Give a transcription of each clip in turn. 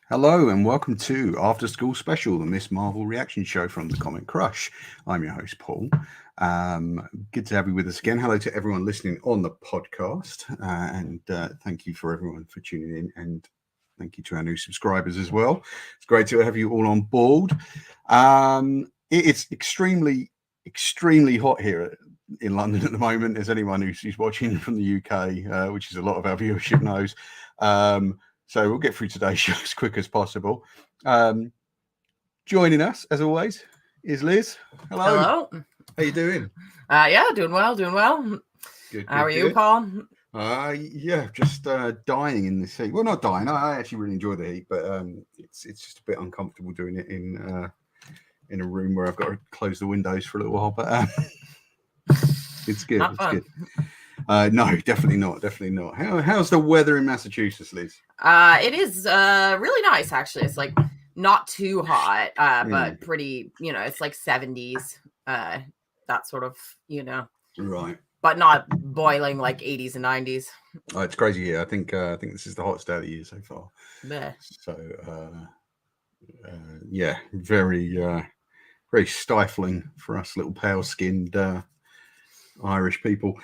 Hello and welcome to After School Special, the Miss Marvel reaction show from the Comic Crush. I'm your host, Paul. Good to have you with us again. Hello to everyone listening on the podcast, and thank you for everyone for tuning in, and thank you to our new subscribers as well. It's great to have you all on board. It's extremely hot here in London at the moment, as anyone who's watching from the UK, which is a lot of our viewership knows. So we'll get through today's show as quick as possible. Joining us, as always, is Liz. Hello. Hello. How you doing? Yeah, doing well. Good. How are you, Paul? Yeah, just dying in this heat. Well, not dying. I actually really enjoy the heat, but it's just a bit uncomfortable doing it in a room where I've got to close the windows for a little while. But it's good. Not fun. Good. No, definitely not. How's the weather in Massachusetts, Liz? It is really nice actually. It's like not too hot, but pretty. It's like 70s. That sort of right. But not boiling like 80s and 90s. Oh, it's crazy here. I think this is the hottest day of the year so far. Bleh. So yeah, very stifling for us little pale-skinned Irish people.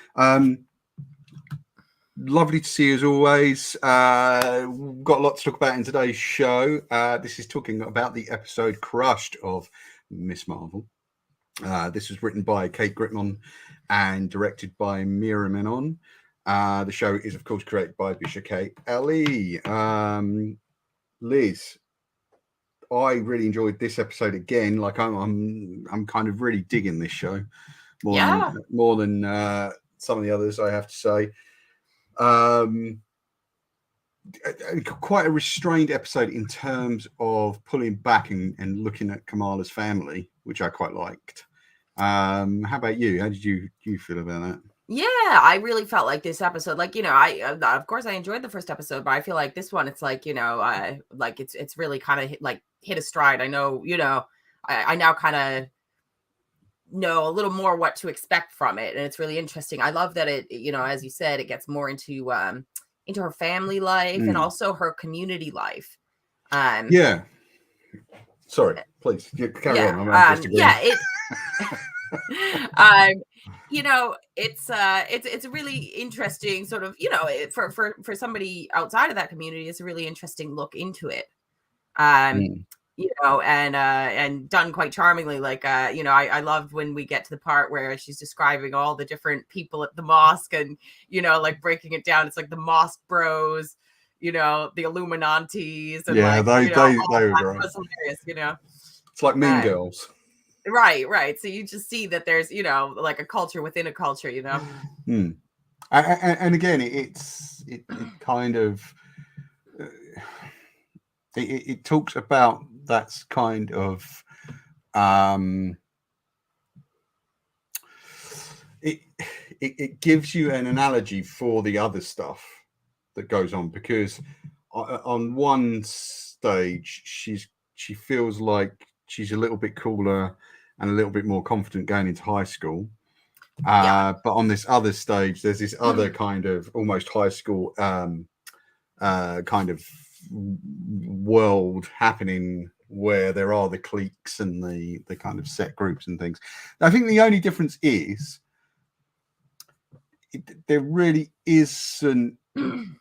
Lovely to see you as always. We've got a lot to talk about in today's show. This is talking about the episode Crushed of Miss Marvel. This was written by Kate Gritmon and directed by Mira Menon. The show is, of course, created by Bisha K. Ali. Liz, I really enjoyed this episode again. Like I'm kind of really digging this show more than some of the others, I have to say. Quite a restrained episode in terms of pulling back and looking at Kamala's family, which I quite liked. How about you? How did you feel about that? Yeah, I really felt like this episode, like, I of course I enjoyed the first episode, but I feel like this one, it's like, like it's really kind of hit a stride. I know, I now kind of know a little more what to expect from it, and it's really interesting. I love that it, as you said, it gets more into her family life and also her community life. Yeah. Sorry, please carry on. I'm just agreeing. It's a really interesting sort of, for somebody outside of that community, it's a really interesting look into it. And done quite charmingly. Like, I loved when we get to the part where she's describing all the different people at the mosque and, like breaking it down. It's like the mosque bros, the Illuminantes. And they were great. Hilarious, It's like Mean Girls. Right. So you just see that there's, like a culture within a culture, And again, it kind of it talks about that's kind of it gives you an analogy for the other stuff that goes on, because on one stage she feels like she's a little bit cooler and a little bit more confident going into high school. But on this other stage, there's this other kind of almost high school kind of world happening where there are the cliques and the kind of set groups and things. I think the only difference is there really isn't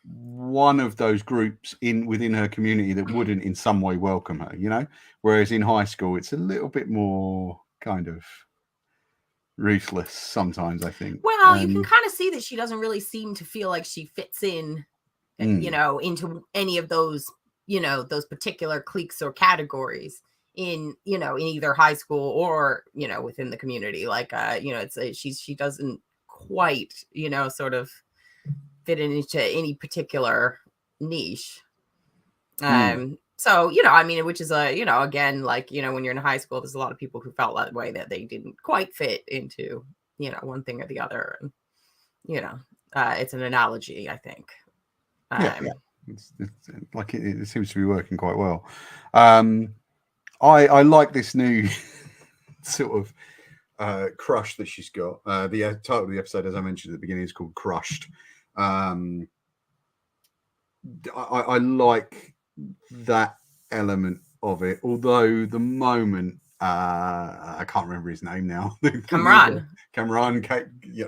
one of those groups within her community that wouldn't in some way welcome her, whereas in high school it's a little bit more kind of ruthless sometimes, I think. Well, you can kind of see that she doesn't really seem to feel like she fits in into any of those those particular cliques or categories in either high school or within the community. Like she doesn't quite sort of fit into any particular niche. So, which is again, like, when you're in high school, there's a lot of people who felt that way, that they didn't quite fit into, one thing or the other. And, it's an analogy, I think. It's like it seems to be working quite well. I like this new sort of crush that she's got. The title of the episode, as I mentioned at the beginning, is called Crushed. I like that element of it. Although the moment I can't remember his name now, Cameron. Cameron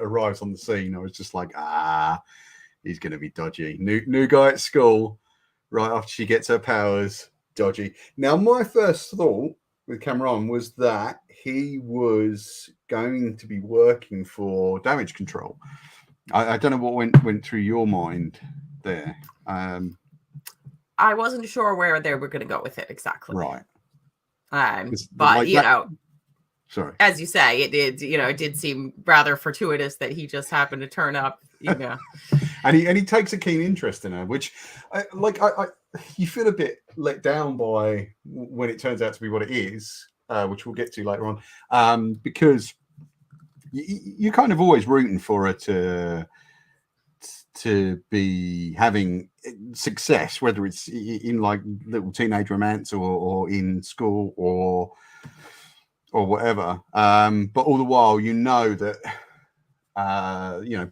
arrives on the scene, I was just like, he's going to be dodgy. New guy at school, right after she gets her powers, dodgy. Now, my first thought with Cameron was that he was going to be working for damage control. I don't know what went through your mind there. I wasn't sure where they were going to go with it exactly. Right. But like you know, sorry, as you say, it did seem rather fortuitous that he just happened to turn up, you know. and he takes a keen interest in her, which I you feel a bit let down by when it turns out to be what it is, which we'll get to later on, because you're kind of always rooting for her to be having success, whether it's in like little teenage romance or in school or whatever. But all the while, you know that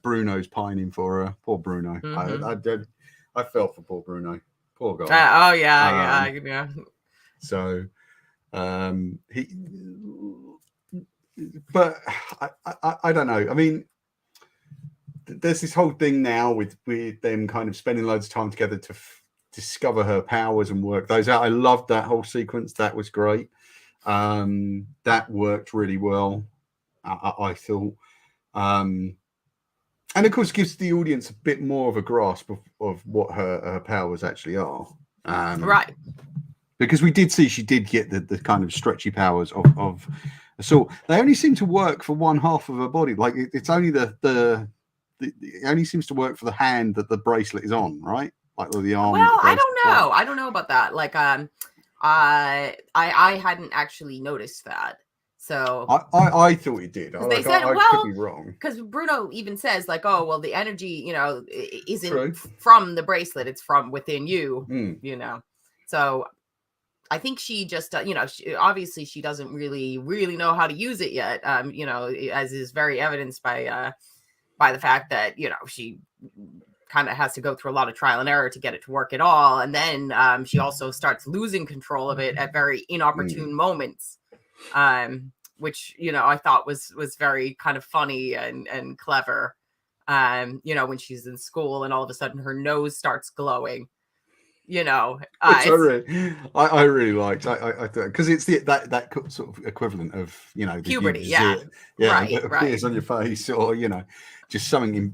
Bruno's pining for her. Poor Bruno. Mm-hmm. I felt for poor Bruno. Poor guy. Yeah. So but I don't know. I mean, there's this whole thing now with them kind of spending loads of time together to discover her powers and work those out. I loved that whole sequence. That was great. That worked really well, I thought. And of course, gives the audience a bit more of a grasp of what her powers actually are. Right. Because we did see she did get the kind of stretchy powers of assault. They only seem to work for one half of her body. Like it's only it only seems to work for the hand that the bracelet is on, right? Like the arm. Well, I don't know. I don't know about that. Like, I hadn't actually noticed that. So I thought it did. They said, I could be wrong. Because Bruno even says, like, oh, well, the energy, isn't True. from the bracelet; it's from within you. Mm. So I think she just, obviously she doesn't really know how to use it yet. As is very evidenced by the fact that she kind of has to go through a lot of trial and error to get it to work at all, and then she also starts losing control of it at very inopportune moments. Which I thought was very kind of funny and clever. When she's in school and all of a sudden her nose starts glowing. Which I really liked. I because it's that sort of equivalent of the puberty, that right, appears on your face, or just something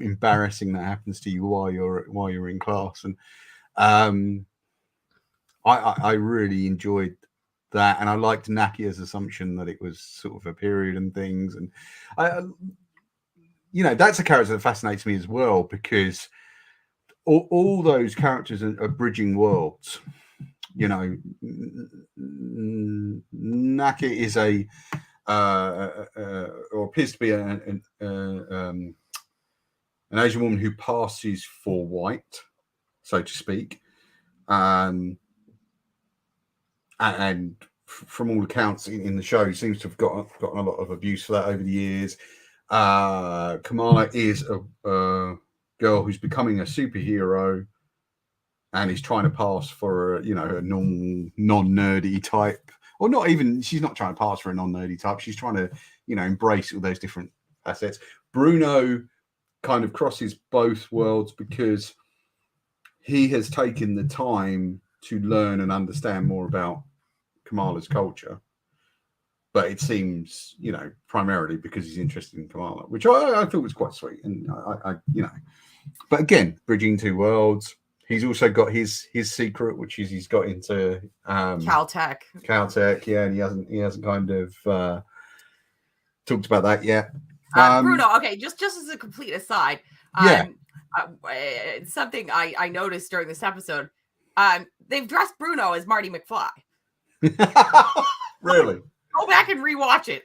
embarrassing that happens to you while you're in class, and I really enjoyed that, and I liked Nakia's assumption that it was sort of a period and things, and that's a character that fascinates me as well, because all those characters are bridging worlds. Naki is or appears to be an Asian woman who passes for white, so to speak. And from all accounts in the show, seems to have gotten a lot of abuse for that over the years. Kamala is a girl who's becoming a superhero and is trying to pass for a normal non-nerdy type, or not even. She's not trying to pass for a non-nerdy type. She's trying to embrace all those different facets. Bruno kind of crosses both worlds because he has taken the time to learn and understand more about Kamala's culture, but it seems primarily because he's interested in Kamala, which I thought was quite sweet. And I but again, bridging two worlds. He's also got his secret, which is he's got into Caltech, and he hasn't kind of talked about that yet. Bruno, okay, just as a complete aside, something I noticed during this episode, they've dressed Bruno as Marty McFly. Really? Go back and rewatch it.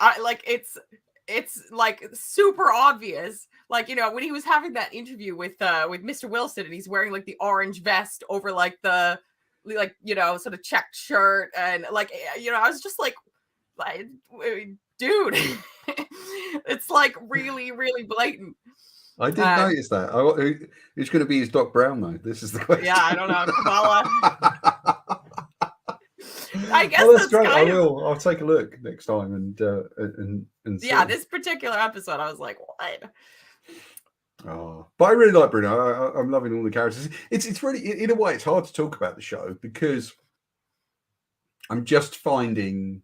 It's like super obvious. Like, when he was having that interview with Mr. Wilson, and he's wearing like the orange vest over like the sort of checked shirt, and I was just like dude, it's like really, really blatant. I didn't notice that. Who's going to be his Doc Brown though? This is the question. Yeah, I don't know. Kamala. I guess Oh, that's that's great. I kind of will. I'll take a look next time and see. yeah. This particular episode, I was like, what? Oh, but I really like Bruno. I'm loving all the characters. It's really, in a way, it's hard to talk about the show because I'm just finding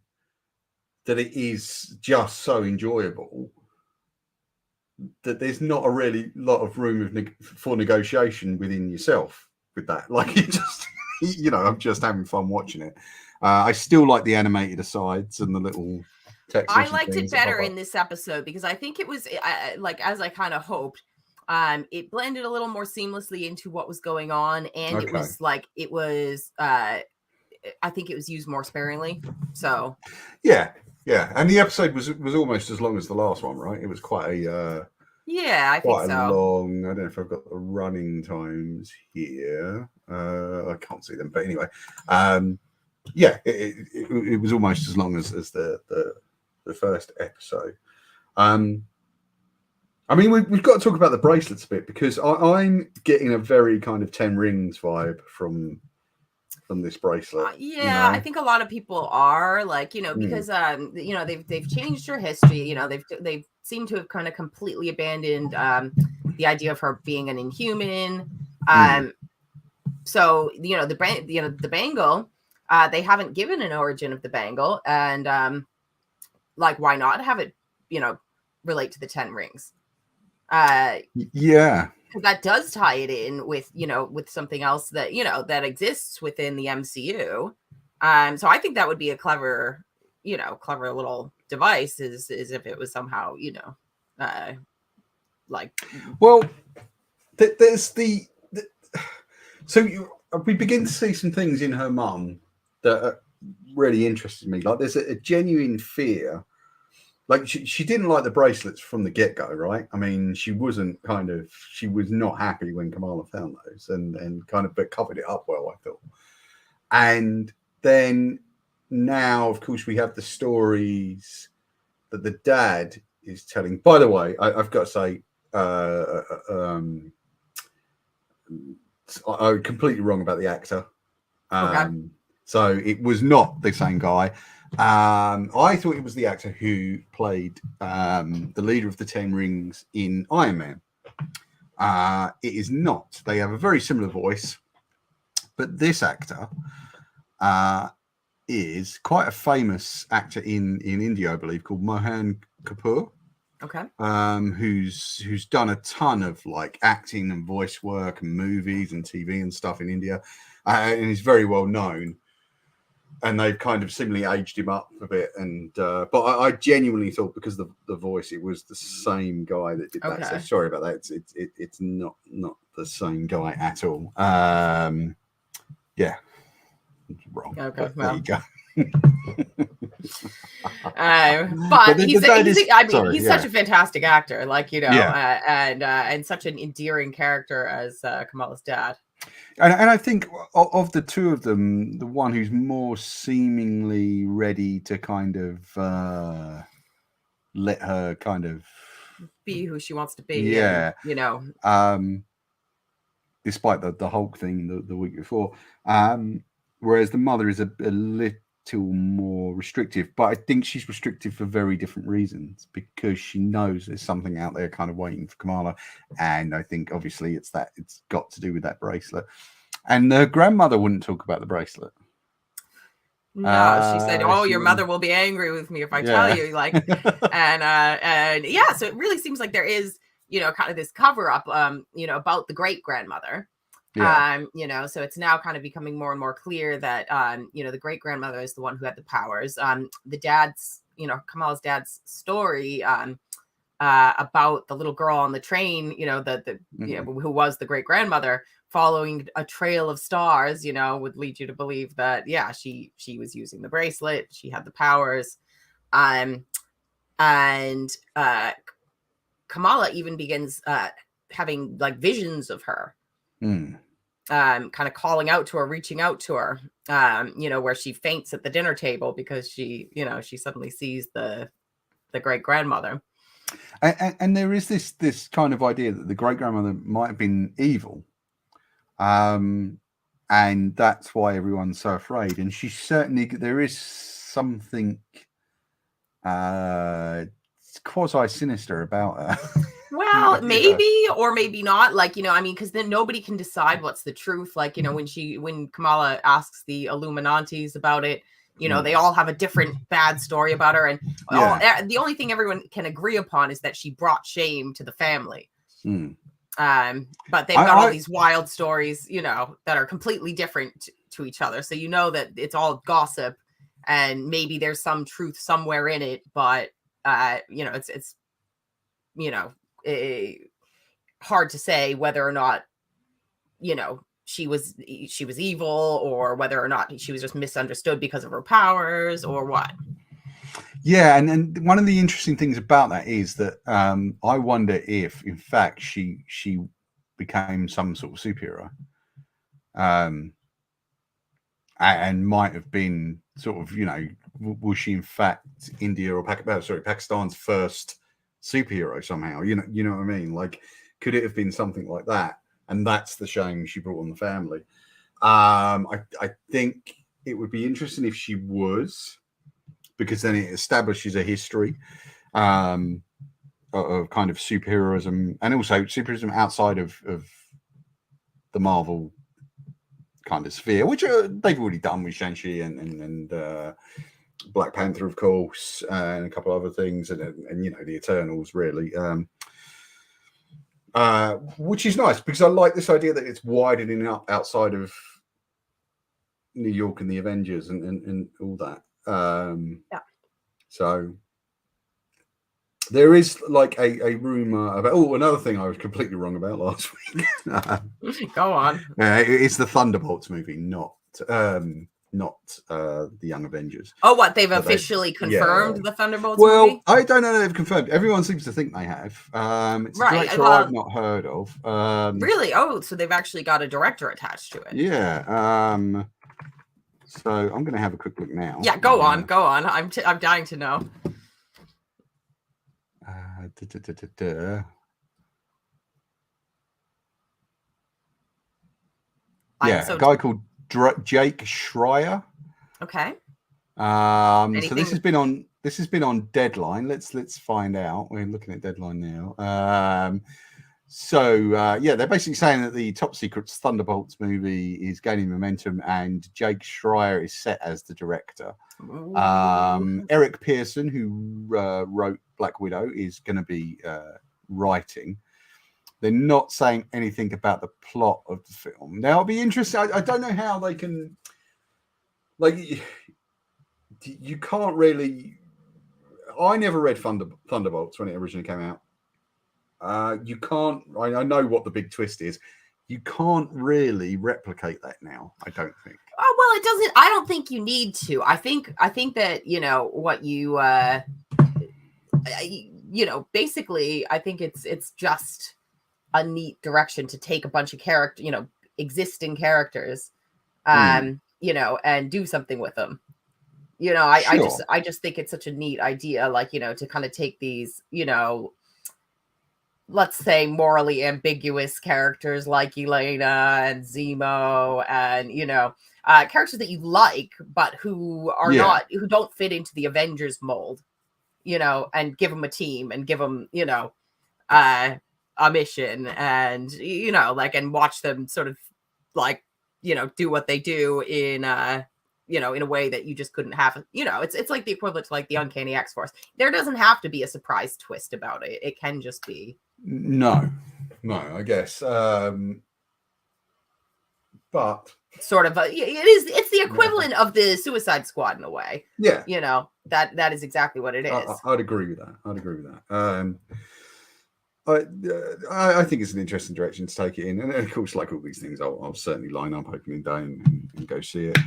that it is just so enjoyable that there's not a really lot of room for negotiation within yourself with that. Like, you just, I'm just having fun watching it. I still like the animated asides and the little text I message liked it things that pop better up. in this episode because I think it was like as I kind of hoped. It blended a little more seamlessly into what was going on, and it Okay. was like it was. I think it was used more sparingly. So Yeah, and the episode was almost as long as the last one, right? It was quite a yeah, I think so. long. I don't know if I've got the running times here. I can't see them, but anyway, yeah, it was almost as long as the first episode. I mean, we've got to talk about the bracelets a bit because I'm getting a very kind of 10 Rings vibe from this bracelet. Yeah, I think a lot of people are like, because they've changed her history. They've seemed to have kind of completely abandoned the idea of her being an Inhuman. So the bangle, they haven't given an origin of the bangle, and like, why not have it relate to the 10 Rings? Yeah, because that does tie it in with with something else that that exists within the MCU. So I think that would be a clever little device is if it was somehow like, well, there's so we begin to see some things in her mum that really interested me. Like, there's a genuine fear. Like, she didn't like the bracelets from the get-go, right? I mean, she was not happy when Kamala found those and kind of, but covered it up well, I thought. And then now, of course, we have the stories that the dad is telling. By the way, I've got to say, I'm completely wrong about the actor. So it was not the same guy. I thought it was the actor who played the leader of the 10 Rings in Iron Man. It is not. They have a very similar voice, but this actor is quite a famous actor in India, I believe, called Mohan Kapoor. Okay. Who's done a ton of like acting and voice work and movies and TV and stuff in India, and he's very well known. And they've kind of similarly aged him up a bit, and but I genuinely thought, because of the voice, it was the same guy that did that. So sorry about that. It's not the same guy at all. Yeah, wrong. Okay, there you go. But he's such a fantastic actor, like and such an endearing character as Kamala's dad. And I think of the two of them, the one who's more seemingly ready to kind of let her kind of be who she wants to be. Yeah, and, despite the Hulk thing the week before, whereas the mother is a little more restrictive, but I think she's restrictive for very different reasons, because she knows there's something out there kind of waiting for Kamala, and I think obviously it's got to do with that bracelet. And her grandmother wouldn't talk about the bracelet. No, she said, "Oh, your mother will be angry with me if I tell you." Like, and yeah, so it really seems like there is kind of this cover up about the great grandmother. Yeah. So it's now kind of becoming more and more clear that the great grandmother is the one who had the powers. The dad's Kamala's dad's story about the little girl on the train, who was the great grandmother, following a trail of stars, would lead you to believe that she was using the bracelet, she had the powers, and Kamala even begins having like visions of her. Kind of calling out to her, reaching out to her, where she faints at the dinner table because she suddenly sees the great grandmother. And there is this kind of idea that the great grandmother might have been evil, and and that's why everyone's so afraid. And she's certainly, there is something quasi sinister about her. Well, maybe or maybe not. Like, I mean, because then nobody can decide what's the truth. Like, when Kamala asks the Illuminantes about it, they all have a different bad story about her, and the only thing everyone can agree upon is that she brought shame to the family. But they've got all these wild stories, that are completely different to each other. So that it's all gossip, and maybe there's some truth somewhere in it, but it's hard to say whether or not she was evil, or whether or not she was just misunderstood because of her powers, or what. Yeah, and one of the interesting things about that is that I wonder if, in fact, she became some sort of superhero, and might have been sort of, was she in fact India or Pakistan's first superhero somehow? You know what I mean? Like, could it have been something like that? And that's the shame she brought on the family. I think it would be interesting if she was, because then it establishes a history of kind of superheroism, and also superheroism outside of the Marvel kind of sphere, which they've already done with Shang-Chi and Black Panther, of course, and a couple other things, and the Eternals, really. Which is nice, because I like this idea that it's widening up outside of New York and the Avengers and all that. So there is like a rumor about. Oh, another thing I was completely wrong about last week. Go on. It's the Thunderbolts movie, not the Young Avengers. Oh, what, they've officially confirmed the Thunderbolts movie? I don't know if they've confirmed. Everyone seems to think they have. It's a director I've not heard of. Really? Oh, so they've actually got a director attached to it. Yeah. So I'm going to have a quick look now. Yeah, go on. I'm dying to know. Yeah, a guy called Jake Schreier. Okay. So this has been on Deadline. Let's find out. We're looking at Deadline now. They're basically saying that the Top Secret's Thunderbolts movie is gaining momentum, and Jake Schreier is set as the director. Eric Pearson, who wrote Black Widow, is going to be writing. They're not saying anything about the plot of the film. Now, it'll be interesting. I don't know how they can, like, you can't really. I never read Thunderbolts when it originally came out. You can't. I know what the big twist is. You can't really replicate that now, I don't think. Oh, well, it doesn't. I don't think you need to. I think that what you basically, I think it's just a neat direction to take a bunch of existing characters, and do something with them. I just think it's such a neat idea, like, to kind of take these, let's say morally ambiguous characters like Elena and Zemo and, characters that you like, but who are who don't fit into the Avengers mold, and give them a team and give them, a mission, and and watch them sort of like do what they do in in a way that you just couldn't have. It's like the equivalent to like the Uncanny X-Force. There doesn't have to be a surprise twist about it. It can just be no, I guess. But sort of it's the equivalent of the Suicide Squad in a way. Yeah, that is exactly what it is. I'd agree with that. I think it's an interesting direction to take it in, and of course, like all these things, I'll certainly line up opening day and go see it.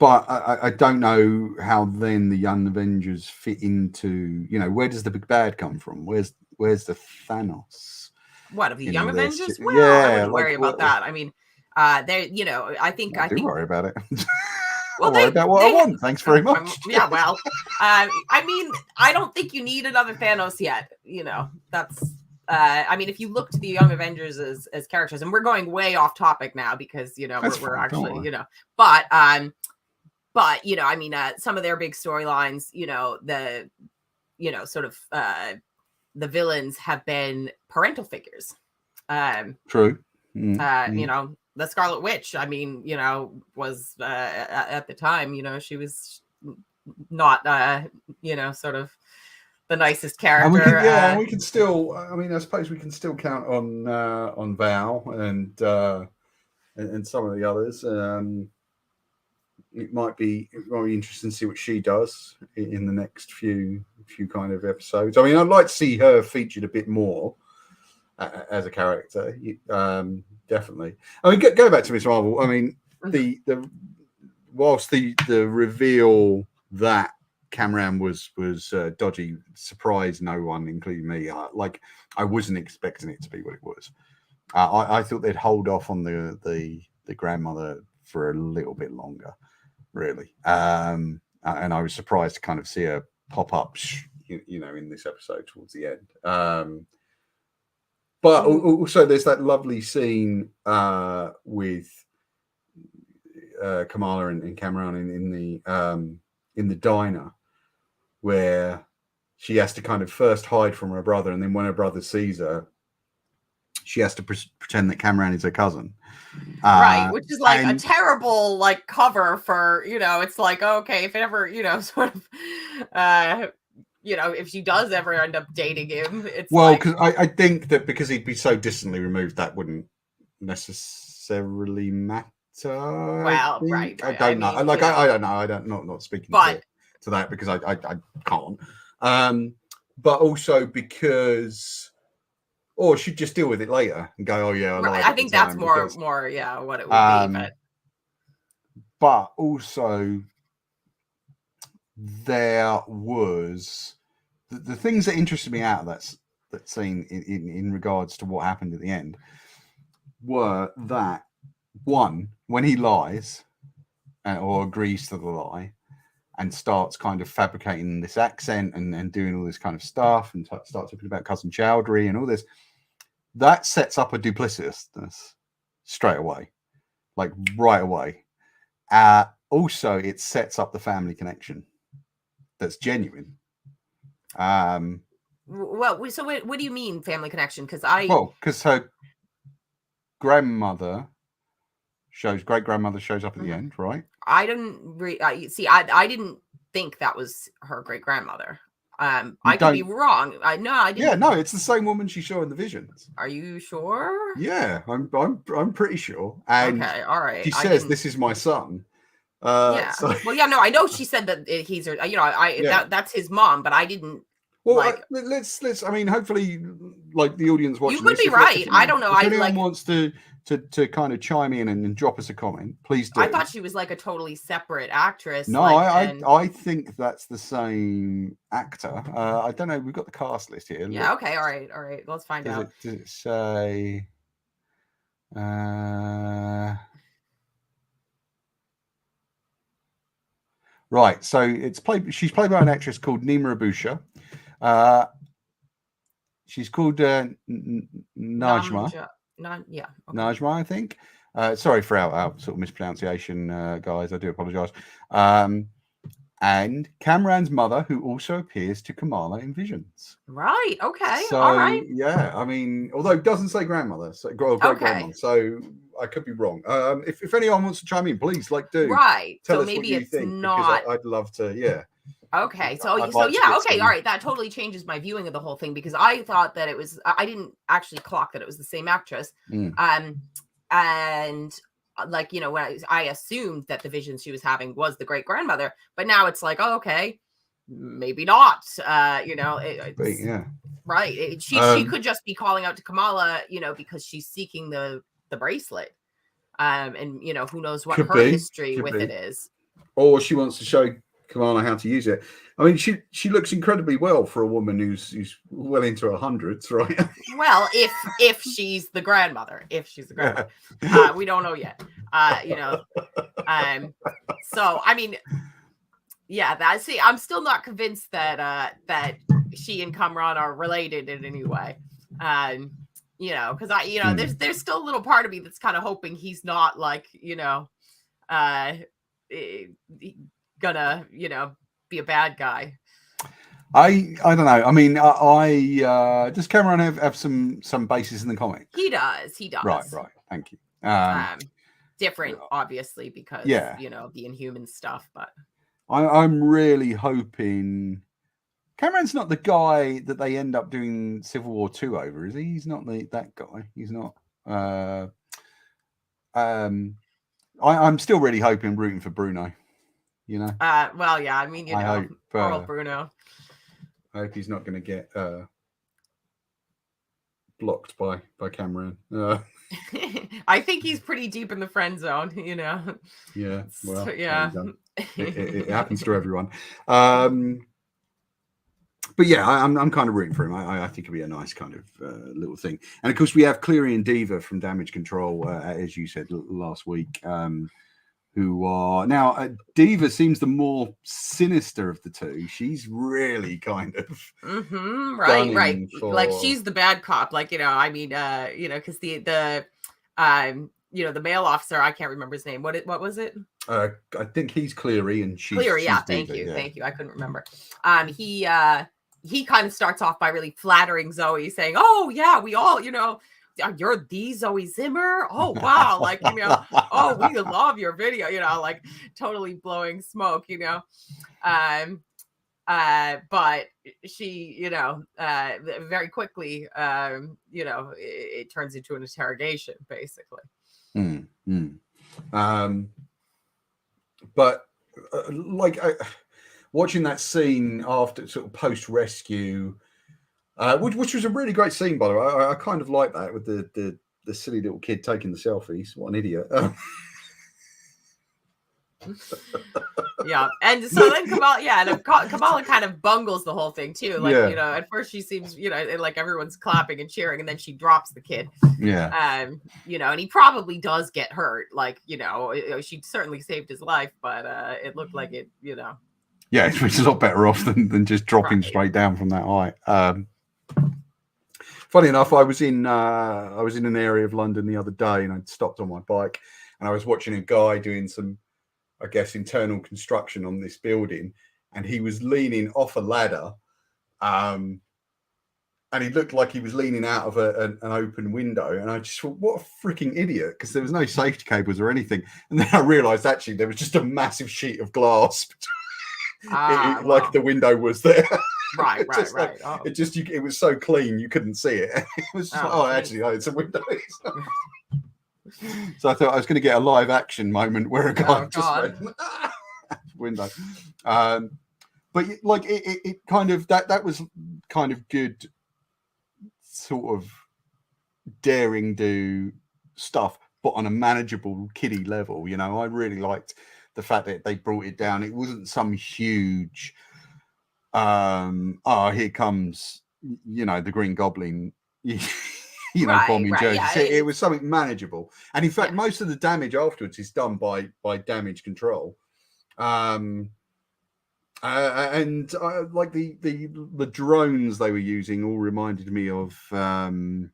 But I don't know how then the Young Avengers fit into, where does the big bad come from? Where's the Thanos? What, of the Young Avengers? Well, I wouldn't worry about that. I mean, they, I think worry about it. Well, worry about what I want. Thanks very much. Yeah, well, I mean, I don't think you need another Thanos yet. I mean, if you look to the Young Avengers as characters, and we're going way off topic now because we're actually but I mean, some of their big storylines, sort of the villains have been parental figures. True. The Scarlet Witch, I mean, was at the time, she was not sort of the nicest character. And we can still, I mean, I suppose we can still count on Val and some of the others. It might be interesting to see what she does in the next few kind of episodes. I mean, I'd like to see her featured a bit more as a character. Definitely. I mean, go back to Miss Marvel. I mean, whilst the reveal that Cameron was dodgy surprised no one, including me. I wasn't expecting it to be what it was. I thought they'd hold off on the grandmother for a little bit longer, really. And I was surprised to kind of see her pop up, in this episode towards the end. But also, there's that lovely scene with Kamala and Cameron in the diner, where she has to kind of first hide from her brother, and then when her brother sees her, she has to pretend that Cameron is her cousin. Right, which is like a terrible cover for, it's like, okay, if it ever, sort of if she does ever end up dating him, it's because I think that because he'd be so distantly removed, that wouldn't necessarily matter. Well, right. I don't know. I don't know. I don't not speaking to that because I can't. But also because, or she'd just deal with it later and go, oh yeah. I think that's more what it would be. But also there was the things that interested me out of that scene in regards to what happened at the end were that, one, when he lies or agrees to the lie and starts kind of fabricating this accent and doing all this kind of stuff and starts talking about Cousin Chowdhury and all this, that sets up a duplicitousness straight away, like right away. Also, it sets up the family connection that's genuine. Well, so what do you mean family connection? Because her grandmother great grandmother shows up at the end, right? I didn't see. I didn't think that was her great grandmother. I could be wrong. I didn't. Yeah, no, it's the same woman she saw in the visions. Are you sure? Yeah, I'm pretty sure. And okay, all right. She says, "This is my son." Yeah. So... Well, yeah, no, I know she said that he's her. That's his mom, but I didn't. Well, let's. I mean, hopefully, the audience watching. You could be right. I don't know. If anyone wants to kind of chime in and drop us a comment, please do. I thought she was like a totally separate actress. No, I think that's the same actor. I don't know. We've got the cast list here. Yeah. Okay. All right. Let's find out. Does it say? Right. So she's played by an actress called Nima Abusha. She's called Najma. Okay. Najma, I think. Sorry for our sort of mispronunciation, guys. I do apologize. And Kamran's mother, who also appears to Kamala in Visions. Right. Okay. So, all right. Yeah. I mean, although it doesn't say grandmother, so great grandmother. So I could be wrong. If anyone wants to chime in, please do. Right. Tell so us maybe what you it's think, not. I'd love to. Yeah. Okay. So yeah. Okay. All right. That totally changes my viewing of the whole thing because I thought that it was. I didn't actually clock that it was the same actress. And when I assumed that the vision she was having was the great grandmother, but now it's like, oh, okay, maybe not. Right. She could just be calling out to Kamala, because she's seeking the bracelet. And who knows what her history with it is. Or she wants to show Kamala how to use it. I mean, she looks incredibly well for a woman who's well into her hundreds, right? Well, if she's the grandmother, we don't know yet. So I mean, yeah. I'm still not convinced that she and Kamran are related in any way. You know, because there's still a little part of me that's kind of hoping he's not like, gonna, be a bad guy. I don't know. I mean, does Cameron have some basis in the comics? He does. Right. Thank you. Different, obviously, because the Inhuman stuff, but I'm really hoping Cameron's not the guy that they end up doing Civil War 2 over, is he? He's not that guy. He's not. I'm still really rooting for Bruno. Well, yeah. I mean, I hope, poor old Bruno. I hope he's not going to get blocked by Cameron. I think he's pretty deep in the friend zone, Yeah, well, so, yeah, it happens to everyone. But yeah, I'm kind of rooting for him. I think it'll be a nice kind of little thing. And of course, we have Cleary and Diva from Damage Control, as you said last week, who are now Diva seems the more sinister of the two. She's really kind of right. Like she's the bad cop. Like because the male officer, I can't remember his name. What was it? I think he's Cleary and she's Cleary. Yeah, Diva, thank you. I couldn't remember. He kind of starts off by really flattering Zoe, saying, "Oh yeah, we all, you're the Zoe Zimmer. Oh wow, like oh, we love your video, like totally blowing smoke, but she, very quickly, it turns into an interrogation, basically. But watching that scene after sort of post rescue, which was a really great scene, by the way. I kind of like that with the silly little kid taking the selfies. What an idiot! Yeah, and so then Kamala kind of bungles the whole thing too. Like at first she seems like everyone's clapping and cheering, and then she drops the kid. Yeah. And he probably does get hurt. Like she certainly saved his life, but it looked like it. Yeah, it's a lot better off than just dropping straight down from that height. Funny enough, I was in an area of London the other day, and I'd stopped on my bike, and I was watching a guy doing some, I guess, internal construction on this building, and he was leaning off a ladder, and he looked like he was leaning out of an open window, and I just thought, what a freaking idiot, because there was no safety cables or anything, and then I realised actually there was just a massive sheet of glass. Like the window was there. Right. It was so clean you couldn't see it. It was just it's a window. So I thought I was going to get a live action moment where a guy just went window. But like it kind of that was kind of good, sort of daring do stuff, but on a manageable kiddie level. I really liked the fact that they brought it down. It wasn't some huge here comes the Green Goblin bombing Jersey. Yeah, it was something manageable, and in fact most of the damage afterwards is done by Damage Control. And like the drones they were using all reminded me of was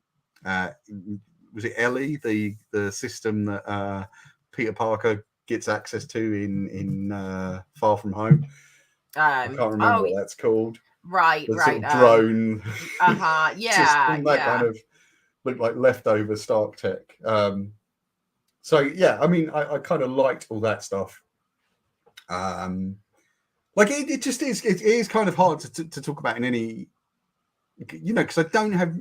it Ellie, the system that Peter Parker gets access to in Far From Home. I can't remember what that's called. Right. Sort of drone. Yeah. Kind of looked like leftover Stark tech. So yeah, I mean, I kind of liked all that stuff. Like it just is. It is kind of hard to talk about in any, because I don't have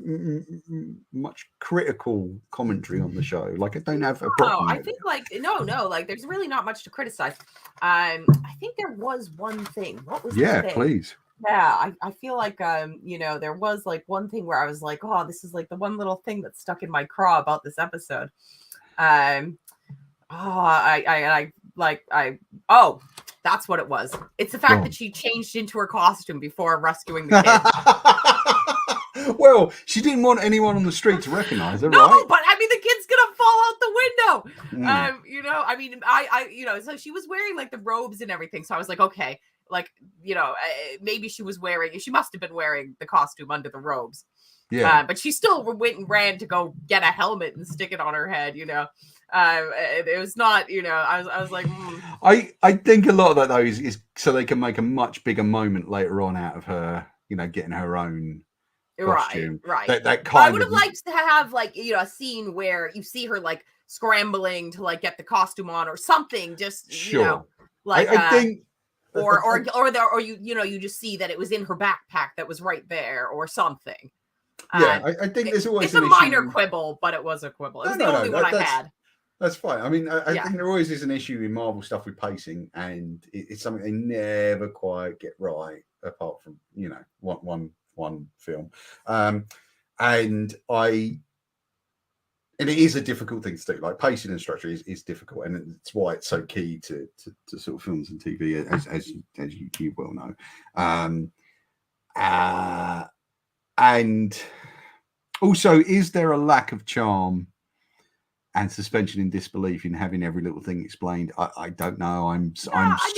much critical commentary on the show. Like I don't have a problem. I think no, like there's really not much to criticize. I think there was one thing. What was that thing? Please. Yeah, I feel like there was like one thing where I was like, oh, this is like the one little thing that stuck in my craw about this episode. That's what it was. It's the fact that she changed into her costume before rescuing the kid. Well, she didn't want anyone on the street to recognize her, no, right? But I mean, the kid's gonna fall out the window. I mean, so she was wearing like the robes and everything. So I was like, okay, like, maybe she must have been wearing the costume under the robes. Yeah. But she still went and ran to go get a helmet and stick it on her head, it was not, I was like, I think a lot of that though is so they can make a much bigger moment later on out of her, getting her own costume. Right. That I kind would of have liked to have like, a scene where you see her like scrambling to like get the costume on or something, just, sure. like, I think or you just see that it was in her backpack that was right there or something. Yeah, I think there's always it's a an minor issue. quibble, but it was a quibble. It was No, the only one I had. That's fine. I mean, I think there always is an issue in Marvel stuff with pacing, and it's something they never quite get right, apart from one film. And it is a difficult thing to do. Like pacing and structure is difficult, and it's why it's so key to sort of films and TV, as you well know. And also, is there a lack of charm and suspension in disbelief in having every little thing explained? I don't know. I'm somewhat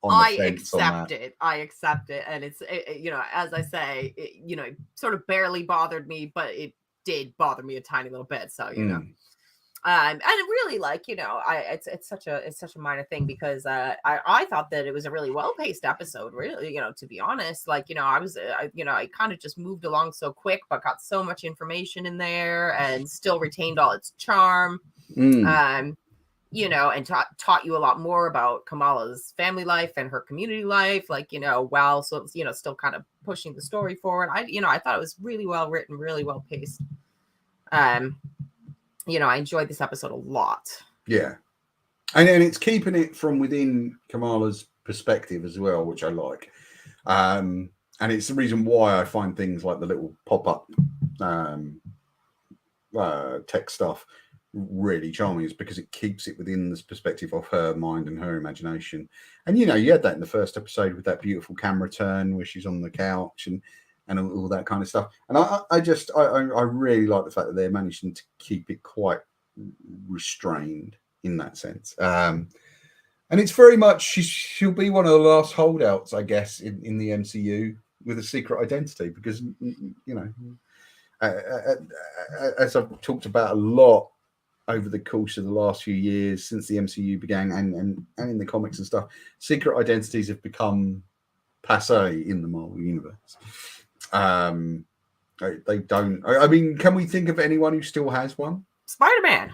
on the fence on that. I accept it, and it's as I say, it sort of barely bothered me, but it did bother me a tiny little bit. So and it really it's such a minor thing because I thought that it was a really well paced episode. Really, to be honest, I kind of just moved along so quick, but got so much information in there and still retained all its charm. And taught you a lot more about Kamala's family life and her community life, while still kind of pushing the story forward. I thought it was really well written, really well paced. I enjoyed this episode a lot. Yeah. And it's keeping it from within Kamala's perspective as well, which I like. And it's the reason why I find things like the little pop-up tech stuff really charming, is because it keeps it within this perspective of her mind and her imagination. And you had that in the first episode with that beautiful camera turn where she's on the couch and all that kind of stuff. And I really like the fact that they're managing to keep it quite restrained in that sense. And it's very much she'll be one of the last holdouts, I guess, in the MCU with a secret identity, because as I've talked about a lot over the course of the last few years since the MCU began, and in the comics and stuff, secret identities have become passe in the Marvel universe. They don't. I mean, can we think of anyone who still has one? Spider-Man.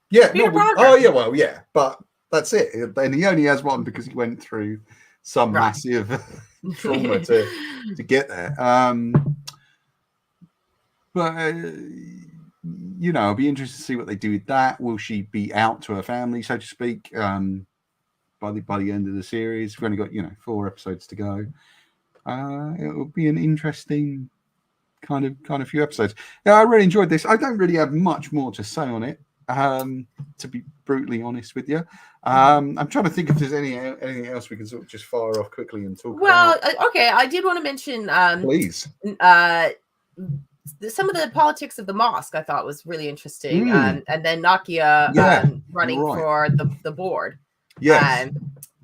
Yeah. Well, yeah, but that's it. And he only has one because he went through some massive trauma to get there. But I'll be interested to see what they do with that. Will she be out to her family, so to speak, by the end of the series? We've only got 4 episodes to go. It will be an interesting kind of few episodes. Yeah, I really enjoyed this. I don't really have much more to say on it, to be brutally honest with you. I'm trying to think if there's anything else we can sort of just fire off quickly and talk about. Okay, I did want to mention please some of the politics of the mosque. I thought was really interesting. And then Nakia running for the board. Yes.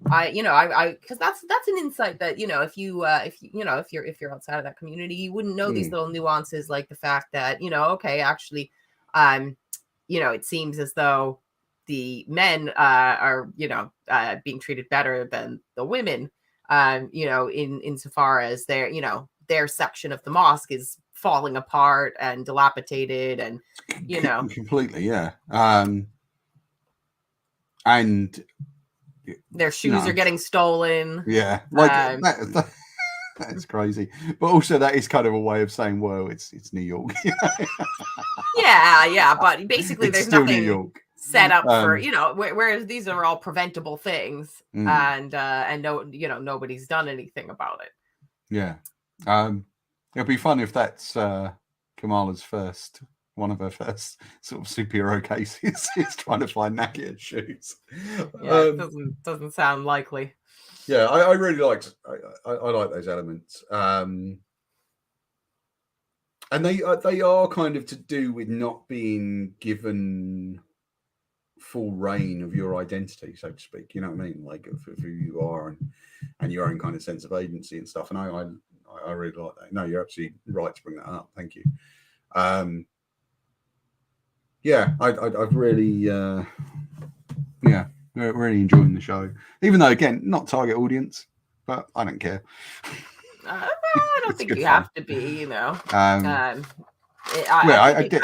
I because that's an insight that if you're outside of that community, you wouldn't know these little nuances, like the fact that actually it seems as though the men are being treated better than the women, insofar as their section of the mosque is falling apart and dilapidated, and completely, yeah. And their shoes are getting stolen. Yeah, that's crazy. But also, that is kind of a way of saying, well, it's New York. Yeah, but basically, there's nothing New York set up for whereas these are all preventable things, and nobody's done anything about it. Yeah, it'll be fun if that's Kamala's one of her first sort of superhero cases is trying to find Nakia's shoes. Yeah, it doesn't sound likely. Yeah, I really liked. I like those elements, and they are kind of to do with not being given full reign of your identity, so to speak. You know what I mean? Like of who you are and your own kind of sense of agency and stuff. And I really like that. No, you're absolutely right to bring that up. Thank you. Yeah, I've really, really enjoying the show. Even though, again, not target audience, but I don't care. I don't think you fun. have to be, you know. I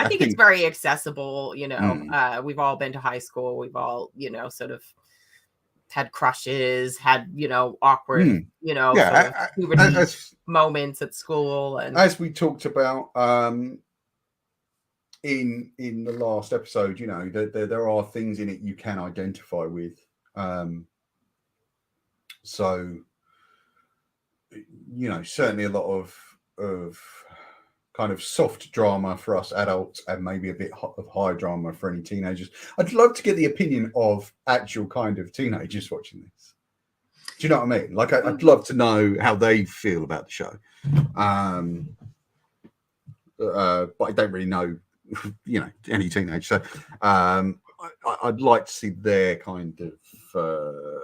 think it's very accessible, you know. We've all been to high school. We've all, you know, sort of had crushes, had, you know, awkward, you know, sort of puberty moments at school. And as we talked about in the last episode, you know, there are things in it you can identify with. So, you know, certainly a lot of kind of soft drama for us adults, and maybe a bit of high drama for any teenagers. I'd love to get the opinion of actual kind of teenagers watching this. Do you know what I mean? Like, I'd love to know how they feel about the show. But I don't really know, you know, any teenage. So I'd like to see their kind of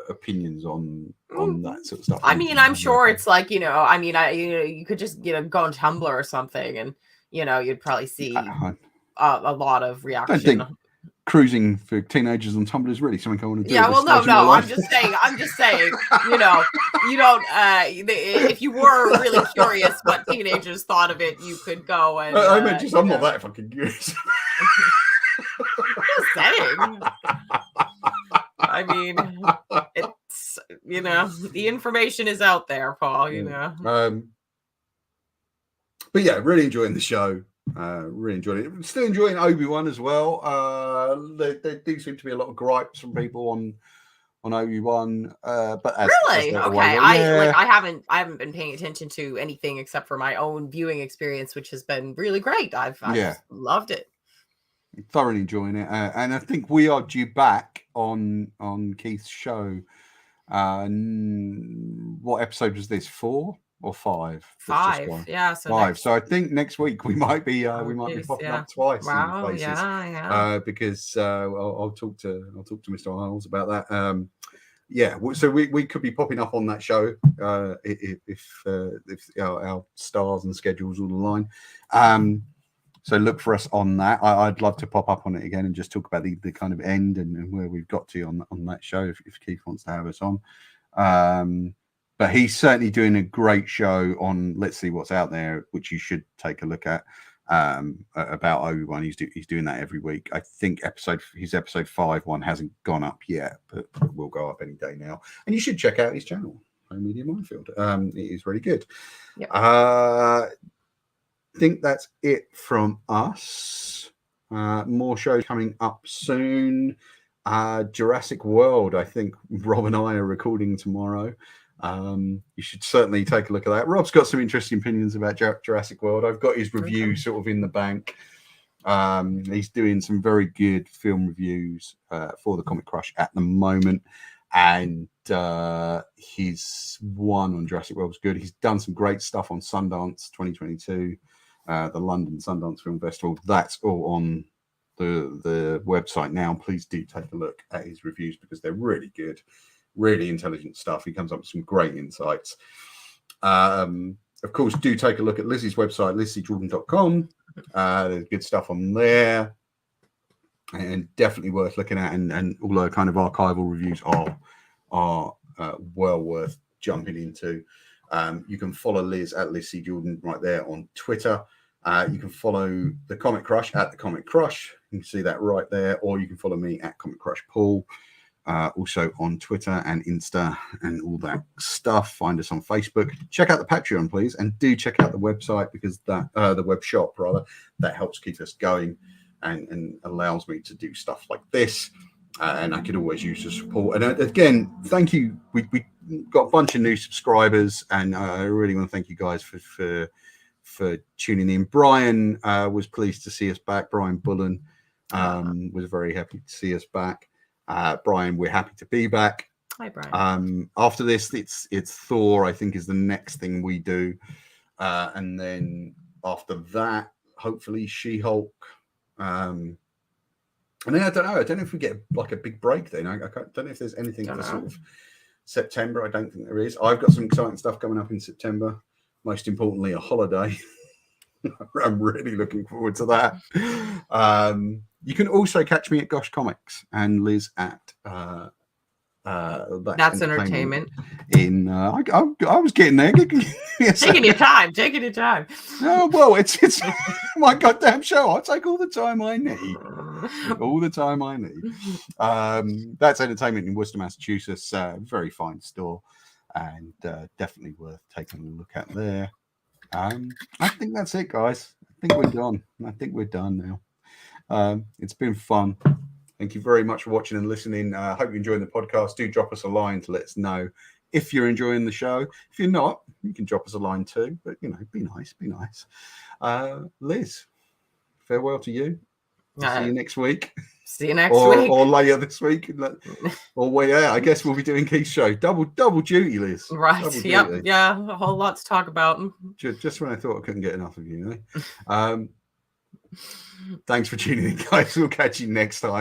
opinions on that sort of stuff. I mean, I'm sure it's like, you know, I mean, you could just, you know, go on Tumblr or something, and, you know, you'd probably see a lot of reaction. I don't think cruising for teenagers on Tumblr is really something I want to do. Yeah, well, no, I'm just saying, you know, you don't, if you were really curious what teenagers thought of it, you could go and. I mean, I'm not that fucking curious. Just saying. I mean, it's, you know, the information is out there, Paul, you know. But yeah, really enjoying the show. Really enjoyed it. Still enjoying Obi-Wan as well. There do seem to be a lot of gripes from people on Obi-Wan. But really, okay. I haven't been paying attention to anything except for my own viewing experience, which has been really great. I've loved it. Thoroughly enjoying it, and I think we are due back on Keith's show. What episode was this? 4 or 5? 5, yeah. So 5. So I think next week we might be popping up twice. Wow, in places. Yeah. Because I'll talk to Mr. Isles about that. Yeah, so we could be popping up on that show if our stars and schedules all align. So look for us on that. I'd love to pop up on it again and just talk about the kind of end and where we've got to on that show if Keith wants to have us on. But he's certainly doing a great show on Let's See What's Out There, which you should take a look at, about Obi-Wan. He's doing that every week. I think his episode 5 one hasn't gone up yet, but it will go up any day now. And you should check out his channel, Home Media Minefield. It is really good. Yep. Think that's it from us. More shows coming up soon. Jurassic World, I think Rob and I are recording tomorrow. You should certainly take a look at that. Rob's got some interesting opinions about Jurassic World. I've got his review sort of in the bank. He's doing some very good film reviews for the Comic Crush at the moment, and his one on Jurassic World was good. He's done some great stuff on Sundance 2022, the London Sundance Film Festival. That's all on the website now. Please do take a look at his reviews because they're really good. Really intelligent stuff. He comes up with some great insights. Of course, do take a look at Lizzie's website, lizziejordan.com. There's good stuff on there, and definitely worth looking at. And all the kind of archival reviews are well worth jumping into. You can follow Liz at Lizzie Jordan right there on Twitter. You can follow the Comic Crush at the Comic Crush. You can see that right there, or you can follow me at Comic Crush Paul. Also on Twitter and Insta and all that stuff. Find us on Facebook. Check out the Patreon, please, and do check out the website because that the web shop rather, that helps keep us going and allows me to do stuff like this. And I could always use the support. And again, thank you. We got a bunch of new subscribers, and I really want to thank you guys for tuning in. Brian was pleased to see us back. Brian Bullen was very happy to see us back. Brian, we're happy to be back. Hi, Brian. After this, it's Thor, I think, is the next thing we do. And then after that, hopefully She-Hulk. And then I don't know if we get like a big break then. I don't know if there's anything for sort of September. I don't think there is. I've got some exciting stuff coming up in September. most importantly, a holiday. I'm really looking forward to that. You can also catch me at Gosh Comics and Liz at That's entertainment. I was getting there. Taking your time. Taking your time. Oh well, it's my goddamn show. I'll take all the time I need. All the time I need. That's Entertainment in Worcester, Massachusetts. Very fine store, and definitely worth taking a look at there. I think that's it, guys. I think we're done now. It's been fun. Thank you very much for watching and listening. I hope you're enjoying the podcast. Do drop us a line to let us know if you're enjoying the show. If you're not, you can drop us a line too. But, you know, be nice. Liz, farewell to you. See you next week. See you next week. Or later this week. I guess we'll be doing Keith's show. Double duty, Liz. Right. Double yep. duty. Yeah. A whole lot to talk about. Just when I thought I couldn't get enough of you. Thanks for tuning in, guys. We'll catch you next time.